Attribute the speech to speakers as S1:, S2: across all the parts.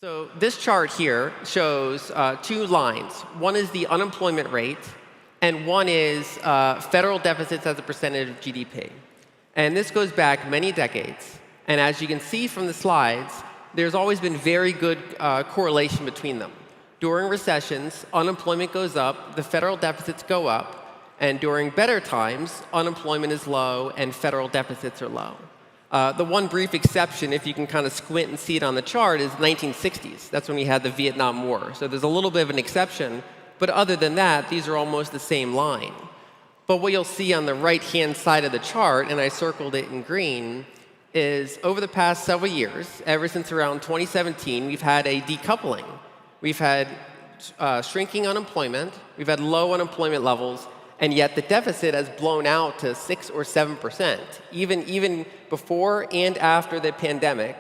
S1: So this chart here shows two lines. One is the unemployment rate, and one is federal deficits as a percentage of GDP. And this goes back many decades. And as you can see from the slides, there's always been very good correlation between them. During recessions, unemployment goes up, the federal deficits go up, and during better times, unemployment is low and federal deficits are low. The one brief exception, if you can kind of squint and see it on the chart, is the 1960s. That's when we had the Vietnam War. So there's a little bit of an exception. But other than that, these are almost the same line. But what you'll see on the right-hand side of the chart, and I circled it in green, is over the past several years, ever since around 2017, we've had a decoupling. We've had shrinking unemployment. We've had low unemployment levels. And yet the deficit has blown out to 6 or 7%. Even before and after the pandemic,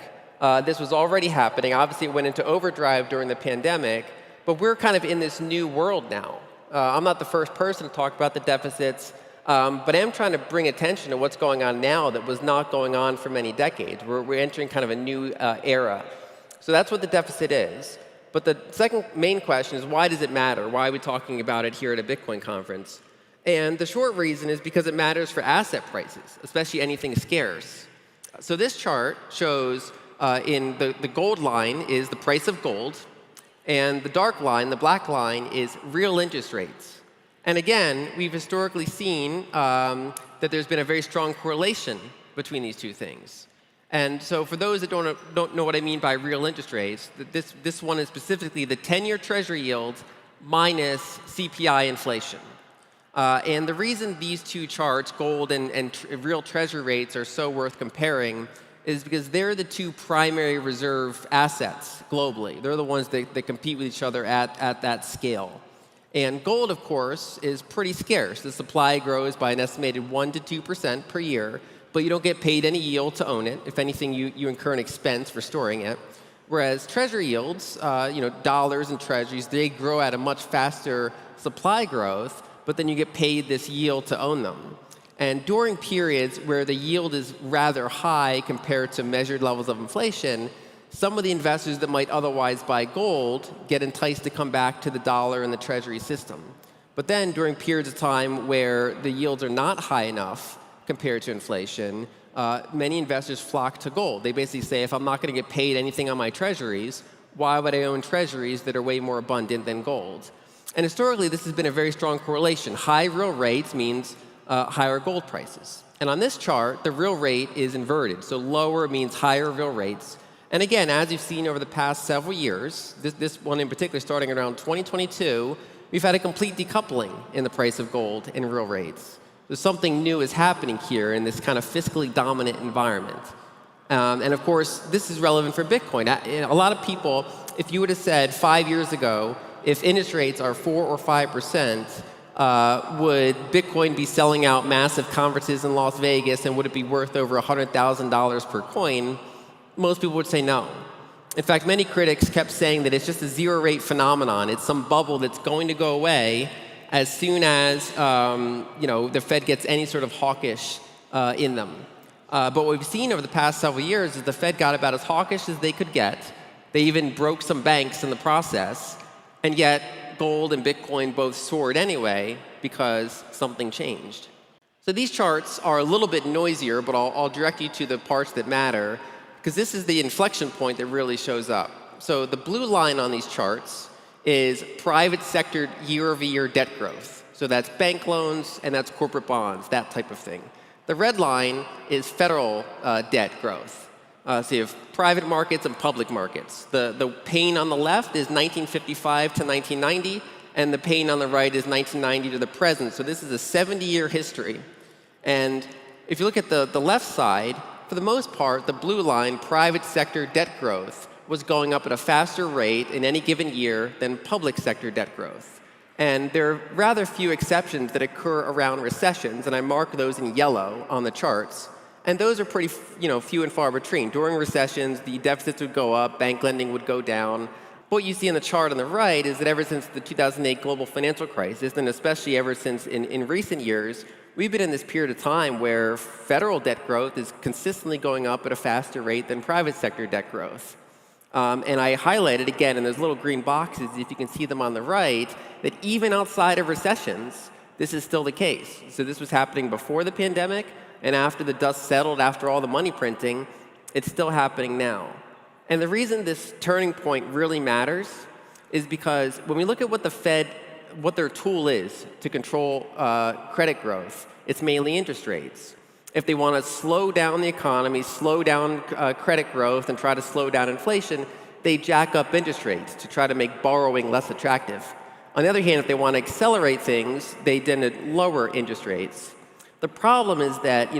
S1: this was already happening. Obviously, it went into overdrive during the pandemic. But we're kind of in this new world now. I'm not the first person to talk about the deficits, but I am trying to bring attention to what's going on now that was not going on for many decades. We're entering kind of a new era. So that's what the deficit is. But the second main question is, why does it matter? Why are we talking about it here at a Bitcoin conference? And the short reason is because it matters for asset prices, especially anything scarce. So this chart shows in the gold line is the price of gold, and the dark line, the black line, is real interest rates. And again, we've historically seen that there's been a very strong correlation between these two things. And so for those that don't know what I mean by real interest rates, this one is specifically the 10-year Treasury yield minus CPI inflation. And the reason these two charts, gold and real treasury rates, are so worth comparing is because they're the two primary reserve assets globally. They're the ones that compete with each other at that scale. And gold, of course, is pretty scarce. The supply grows by an estimated 1 to 2% per year, but you don't get paid any yield to own it. If anything, you incur an expense for storing it. Whereas treasury yields, dollars and treasuries, they grow at a much faster supply growth, but then you get paid this yield to own them. And during periods where the yield is rather high compared to measured levels of inflation, some of the investors that might otherwise buy gold get enticed to come back to the dollar and the treasury system. But then during periods of time where the yields are not high enough compared to inflation, many investors flock to gold. They basically say, if I'm not going to get paid anything on my treasuries, why would I own treasuries that are way more abundant than gold? And historically, this has been a very strong correlation. High real rates means higher gold prices. And on this chart, the real rate is inverted. So lower means higher real rates. And again, as you've seen over the past several years, this one in particular starting around 2022, we've had a complete decoupling in the price of gold and real rates. So something new is happening here in this kind of fiscally dominant environment. And of course, this is relevant for Bitcoin. A lot of people, if you would have said 5 years ago, if interest rates are 4 or 5%, would Bitcoin be selling out massive conferences in Las Vegas, and would it be worth over $100,000 per coin? Most people would say no. In fact, many critics kept saying that it's just a zero-rate phenomenon. It's some bubble that's going to go away as soon as the Fed gets any sort of hawkish in them. But what we've seen over the past several years is the Fed got about as hawkish as they could get. They even broke some banks in the process. And yet, gold and Bitcoin both soared anyway because something changed. So these charts are a little bit noisier, but I'll direct you to the parts that matter, because this is the inflection point that really shows up. So the blue line on these charts is private sector year-over-year debt growth. So that's bank loans and that's corporate bonds, that type of thing. The red line is federal debt growth. So you have private markets and public markets. The pane on the left is 1955 to 1990, and the pane on the right is 1990 to the present. So this is a 70-year history. And if you look at the left side, for the most part, the blue line, private sector debt growth, was going up at a faster rate in any given year than public sector debt growth. And there are rather few exceptions that occur around recessions, and I mark those in yellow on the charts. And those are pretty few and far between. During recessions, the deficits would go up, bank lending would go down. What you see in the chart on the right is that ever since the 2008 global financial crisis, and especially ever since in recent years, we've been in this period of time where federal debt growth is consistently going up at a faster rate than private sector debt growth. And I highlighted again in those little green boxes, if you can see them on the right, that even outside of recessions, this is still the case. So this was happening before the pandemic, and after the dust settled, after all the money printing, it's still happening now. And the reason this turning point really matters is because when we look at what the Fed, what their tool is to control credit growth, it's mainly interest rates. If they want to slow down the economy, slow down credit growth, and try to slow down inflation, they jack up interest rates to try to make borrowing less attractive. On the other hand, if they want to accelerate things, they tend to lower interest rates. The problem is that,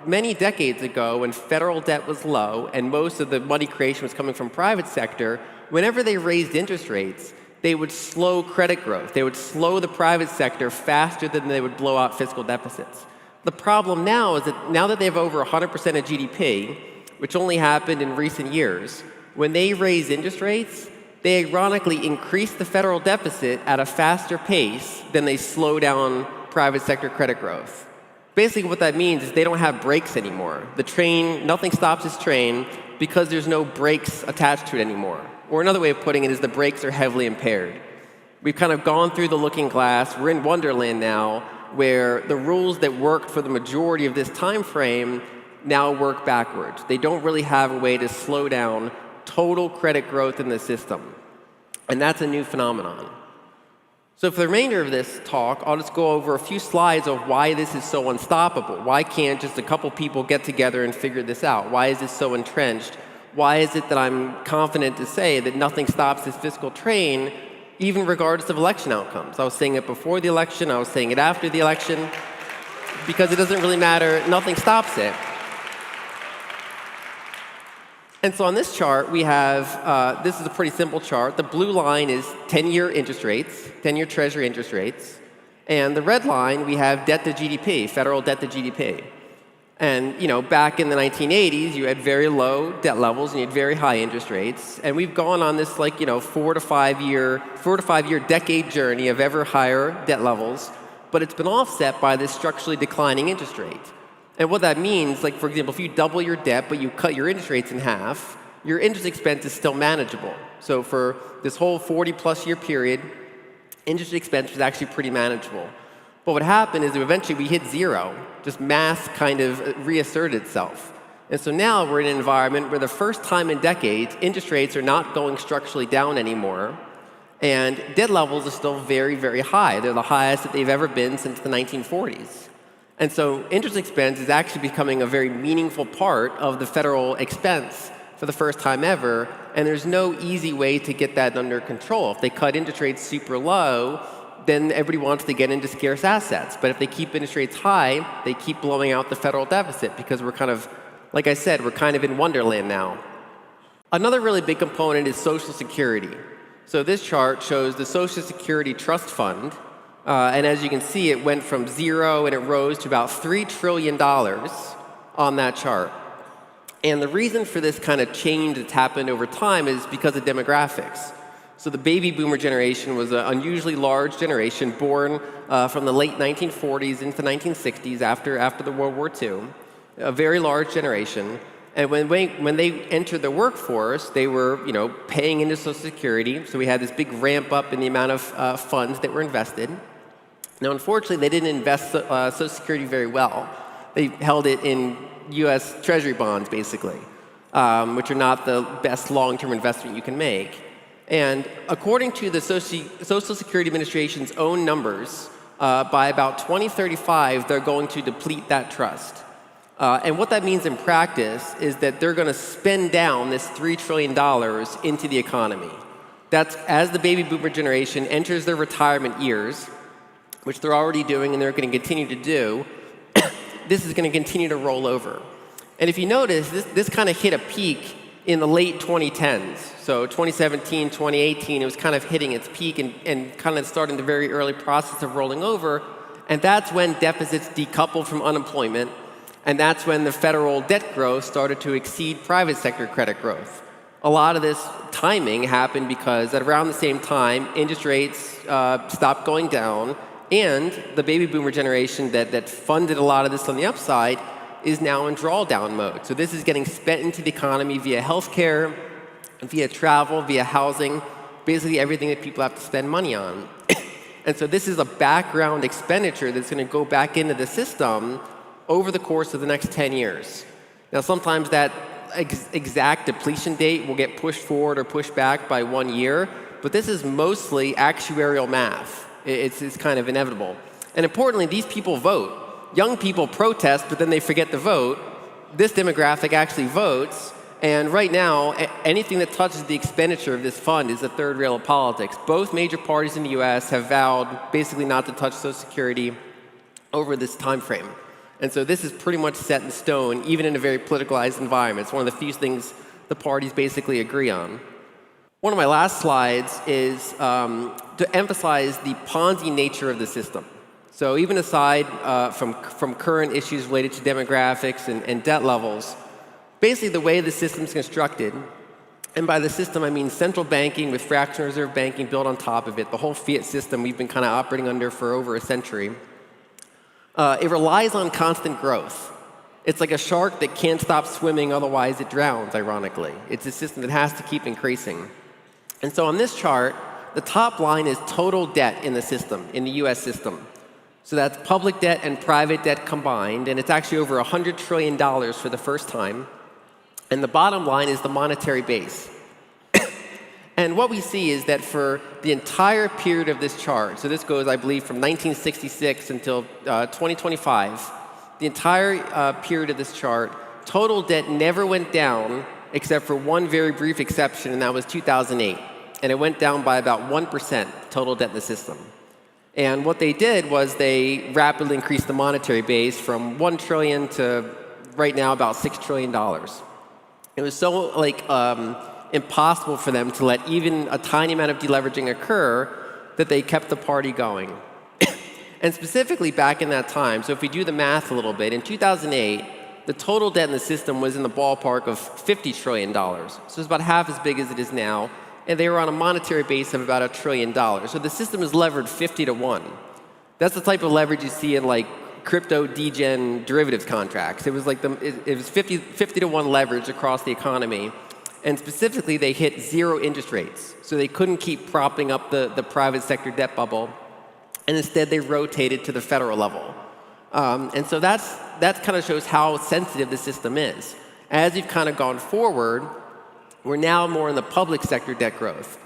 S1: many decades ago, when federal debt was low and most of the money creation was coming from private sector, whenever they raised interest rates, they would slow credit growth. They would slow the private sector faster than they would blow out fiscal deficits. The problem now is that now that they have over 100% of GDP, which only happened in recent years, when they raise interest rates, they ironically increase the federal deficit at a faster pace than they slow down private sector credit growth. Basically what that means is they don't have brakes anymore. The train, nothing stops this train because there's no brakes attached to it anymore. Or another way of putting it is the brakes are heavily impaired. We've kind of gone through the looking glass. We're in Wonderland now, where the rules that worked for the majority of this time frame now work backwards. They don't really have a way to slow down total credit growth in the system. And that's a new phenomenon. So for the remainder of this talk, I'll just go over a few slides of why this is so unstoppable. Why can't just a couple people get together and figure this out? Why is this so entrenched? Why is it that I'm confident to say that nothing stops this fiscal train, even regardless of election outcomes? I was saying it before the election, I was saying it after the election, because it doesn't really matter, nothing stops it. And so on this chart, we have, this is a pretty simple chart. The blue line is 10-year interest rates, 10-year Treasury interest rates. And the red line, we have debt to GDP, federal debt to GDP. And back in the 1980s, you had very low debt levels and you had very high interest rates. And we've gone on this 4 to 5 year decade journey of ever higher debt levels. But it's been offset by this structurally declining interest rate. And what that means, for example, if you double your debt but you cut your interest rates in half, your interest expense is still manageable. So for this whole 40-plus year period, interest expense was actually pretty manageable. But what happened is that eventually we hit zero. Just math kind of reasserted itself. And so now we're in an environment where the first time in decades, interest rates are not going structurally down anymore, and debt levels are still very, very high. They're the highest that they've ever been since the 1940s. And so interest expense is actually becoming a very meaningful part of the federal expense for the first time ever, and there's no easy way to get that under control. If they cut interest rates super low, then everybody wants to get into scarce assets. But if they keep interest rates high, they keep blowing out the federal deficit because we're kind of, like I said, we're kind of in Wonderland now. Another really big component is Social Security. So this chart shows the Social Security Trust Fund. And as you can see, it went from zero and it rose to about $3 trillion on that chart. And the reason for this kind of change that's happened over time is because of demographics. So the baby boomer generation was an unusually large generation born from the late 1940s into the 1960s after the World War II, a very large generation. And when they entered the workforce, they were paying into Social Security. So we had this big ramp up in the amount of funds that were invested. Now, unfortunately, they didn't invest Social Security very well. They held it in U.S. Treasury bonds, basically, which are not the best long-term investment you can make. And according to the Social Security Administration's own numbers, by about 2035, they're going to deplete that trust. And what that means in practice is that they're going to spend down this $3 trillion into the economy. That's as the baby boomer generation enters their retirement years, which they're already doing and they're going to continue to do, this is going to continue to roll over. And if you notice, this kind of hit a peak in the late 2010s. So 2017, 2018, it was kind of hitting its peak and kind of starting the very early process of rolling over. And that's when deficits decoupled from unemployment. And that's when the federal debt growth started to exceed private sector credit growth. A lot of this timing happened because at around the same time, interest rates stopped going down, and the baby boomer generation that funded a lot of this on the upside is now in drawdown mode. So this is getting spent into the economy via healthcare, via travel, via housing, basically everything that people have to spend money on. And so this is a background expenditure that's going to go back into the system over the course of the next 10 years. Now, sometimes that exact depletion date will get pushed forward or pushed back by 1 year, but this is mostly actuarial math. It's kind of inevitable. And importantly, these people vote. Young people protest, but then they forget to vote. This demographic actually votes. And right now, anything that touches the expenditure of this fund is the third rail of politics. Both major parties in the US have vowed basically not to touch Social Security over this time frame. And so this is pretty much set in stone, even in a very politicalized environment. It's one of the few things the parties basically agree on. One of my last slides is to emphasize the Ponzi nature of the system. So even aside from current issues related to demographics and debt levels, basically the way the system is constructed, and by the system I mean central banking with fractional reserve banking built on top of it, the whole fiat system we've been kind of operating under for over a century, it relies on constant growth. It's like a shark that can't stop swimming, otherwise it drowns, ironically. It's a system that has to keep increasing. And so on this chart, the top line is total debt in the system, in the US system. So that's public debt and private debt combined, and it's actually over $100 trillion for the first time. And the bottom line is the monetary base. And what we see is that for the entire period of this chart, so this goes, I believe, from 1966 until 2025, the entire period of this chart, total debt never went down except for one very brief exception, and that was 2008. And it went down by about 1% total debt in the system. And what they did was they rapidly increased the monetary base from $1 trillion to right now about $6 trillion. It was so impossible for them to let even a tiny amount of deleveraging occur that they kept the party going. And specifically back in that time, so if we do the math a little bit, in 2008, the total debt in the system was in the ballpark of $50 trillion. So it's about half as big as it is now. And they were on a monetary base of about $1 trillion. So the system is levered 50 to 1. That's the type of leverage you see in like crypto degen derivatives contracts. It was like it was 50 to 1 leverage across the economy. And specifically, they hit zero interest rates. So they couldn't keep propping up the private sector debt bubble. And instead, they rotated to the federal level. And so that kind of shows how sensitive the system is. As you've kind of gone forward, we're now more in the public sector debt growth.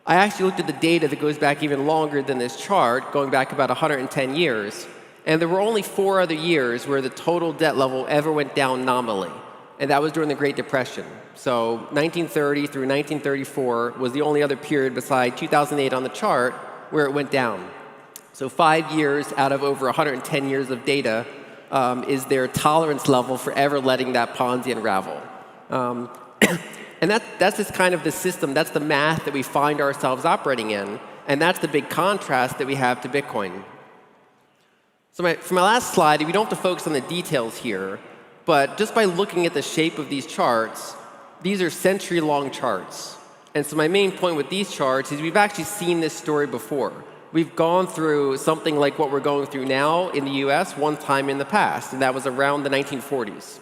S1: I actually looked at the data that goes back even longer than this chart, going back about 110 years. And there were only 4 other years where the total debt level ever went down nominally. And that was during the Great Depression. So 1930 through 1934 was the only other period beside 2008 on the chart where it went down. So 5 years out of over 110 years of data is their tolerance level for ever letting that Ponzi unravel. And that's just kind of the system, that's the math that we find ourselves operating in. And that's the big contrast that we have to Bitcoin. So for my last slide, we don't have to focus on the details here, but just by looking at the shape of these charts, these are century-long charts. And so my main point with these charts is we've actually seen this story before. We've gone through something like what we're going through now in the US one time in the past, and that was around the 1940s.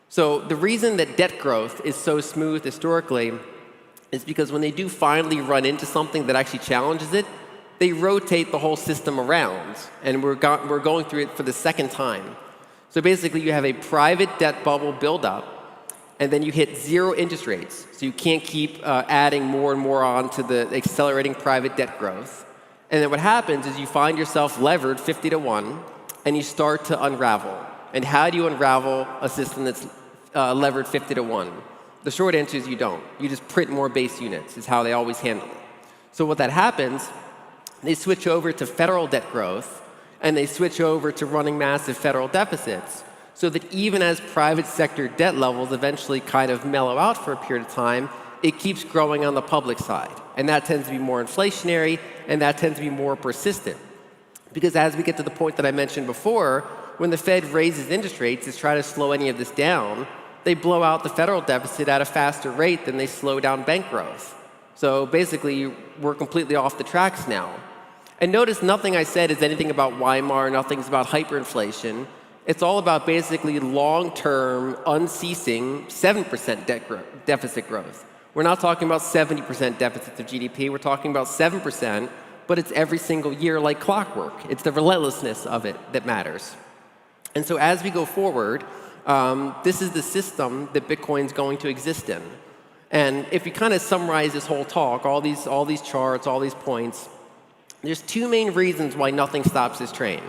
S1: So the reason that debt growth is so smooth historically is because when they do finally run into something that actually challenges it, they rotate the whole system around, and we're going through it for the second time. So basically, you have a private debt bubble build up, and then you hit zero interest rates. So you can't keep adding more and more on to the accelerating private debt growth. And then what happens is you find yourself levered 50 to 1, and you start to unravel. And how do you unravel a system that's levered 50 to 1? The short answer is you don't. You just print more base units, is how they always handle it. So what that happens, they switch over to federal debt growth, and they switch over to running massive federal deficits, so that even as private sector debt levels eventually kind of mellow out for a period of time, it keeps growing on the public side. And that tends to be more inflationary, and that tends to be more persistent. Because as we get to the point that I mentioned before, when the Fed raises interest rates to try to slow any of this down, they blow out the federal deficit at a faster rate than they slow down bank growth. So basically, we're completely off the tracks now. And notice nothing I said is anything about Weimar, nothing's about hyperinflation. It's all about basically long-term, unceasing 7% deficit growth, We're not talking about 70% deficits of GDP. We're talking about 7%, but it's every single year like clockwork. It's the relentlessness of it that matters. And so as we go forward, this is the system that Bitcoin's going to exist in. And if we kind of summarize this whole talk, all these charts, all these points, there's two main reasons why nothing stops this train.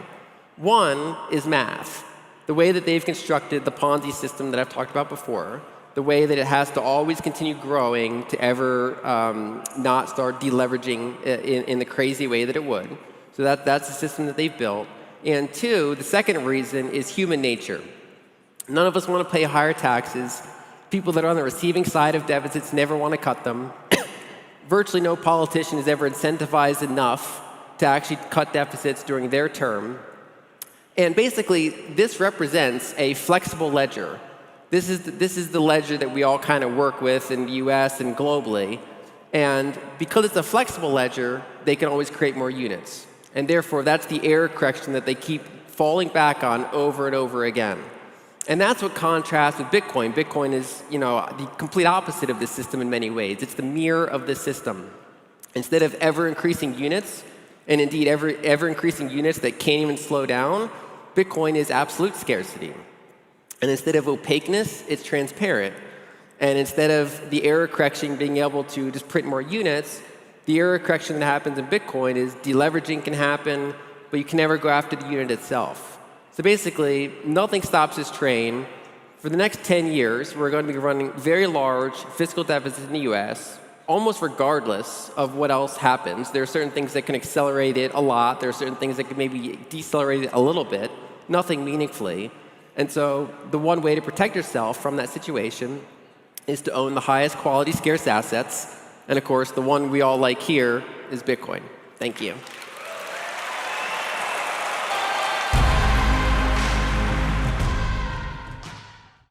S1: One is math. The way that they've constructed the Ponzi system that I've talked about before, the way that it has to always continue growing to ever not start deleveraging in the crazy way that it would. So that's the system that they've built. And two, the second reason is human nature. None of us want to pay higher taxes. People that are on the receiving side of deficits never want to cut them. Virtually no politician is ever incentivized enough to actually cut deficits during their term. And basically, this represents a flexible ledger. This is the ledger that we all kind of work with in the US and globally. And because it's a flexible ledger, they can always create more units. And therefore, that's the error correction that they keep falling back on over and over again. And that's what contrasts with Bitcoin. Bitcoin is, the complete opposite of this system in many ways. It's the mirror of the system. Instead of ever-increasing units, and indeed ever-increasing units that can't even slow down, Bitcoin is absolute scarcity. And instead of opaqueness, it's transparent. And instead of the error correction being able to just print more units, the error correction that happens in Bitcoin is deleveraging can happen, but you can never go after the unit itself. So basically, nothing stops this train. For the next 10 years, we're going to be running very large fiscal deficits in the US, almost regardless of what else happens. There are certain things that can accelerate it a lot. There are certain things that can maybe decelerate it a little bit, nothing meaningfully. And so the one way to protect yourself from that situation is to own the highest quality scarce assets. And of course, the one we all like here is Bitcoin. Thank you.